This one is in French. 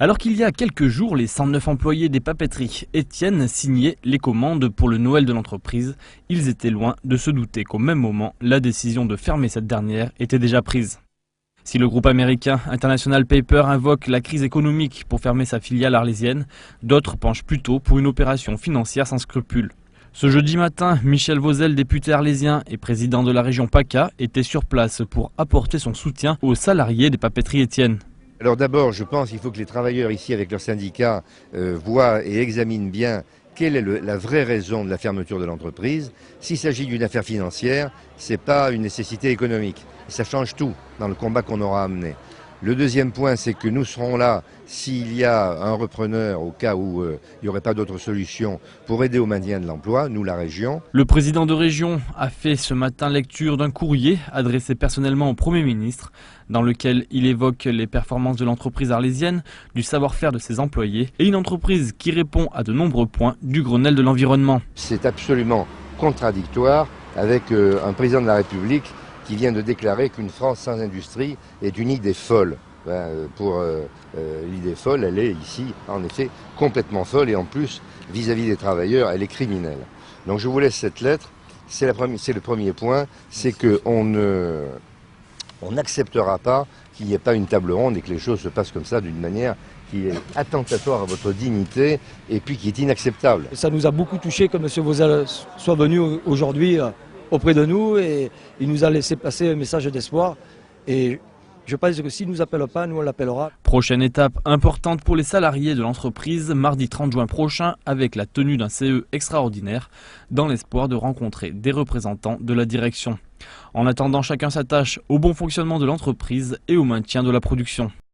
Alors qu'il y a quelques jours, les 109 employés des papeteries Étienne signaient les commandes pour le Noël de l'entreprise, ils étaient loin de se douter qu'au même moment, la décision de fermer cette dernière était déjà prise. Si le groupe américain International Paper invoque la crise économique pour fermer sa filiale arlésienne, d'autres penchent plutôt pour une opération financière sans scrupules. Ce jeudi matin, Michel Vauzel, député arlésien et président de la région PACA, était sur place pour apporter son soutien aux salariés des papeteries Étienne. Alors d'abord, je pense qu'il faut que les travailleurs ici, avec leurs syndicats, voient et examinent bien quelle est la vraie raison de la fermeture de l'entreprise. S'il s'agit d'une affaire financière, ce n'est pas une nécessité économique. Ça change tout dans le combat qu'on aura à mener. Le deuxième point, c'est que nous serons là s'il y a un repreneur, au cas où il n'y aurait pas d'autre solution, pour aider au maintien de l'emploi, nous la région. Le président de région a fait ce matin lecture d'un courrier adressé personnellement au Premier ministre, dans lequel il évoque les performances de l'entreprise arlésienne, du savoir-faire de ses employés, et une entreprise qui répond à de nombreux points du Grenelle de l'environnement. C'est absolument contradictoire avec un président de la République qui vient de déclarer qu'une France sans industrie est une idée folle. L'idée folle, elle est ici, en effet, complètement folle, et en plus, vis-à-vis des travailleurs, elle est criminelle. Donc je vous laisse cette lettre, c'est le premier point, c'est qu'on n'acceptera pas qu'il n'y ait pas une table ronde et que les choses se passent comme ça d'une manière qui est attentatoire à votre dignité et puis qui est inacceptable. Ça nous a beaucoup touché que M. Vauzel soit venu aujourd'hui auprès de nous et il nous a laissé passer un message d'espoir. Et je pense que s'il ne nous appelle pas, nous on l'appellera. Prochaine étape importante pour les salariés de l'entreprise, mardi 30 juin prochain, avec la tenue d'un CE extraordinaire, dans l'espoir de rencontrer des représentants de la direction. En attendant, chacun s'attache au bon fonctionnement de l'entreprise et au maintien de la production.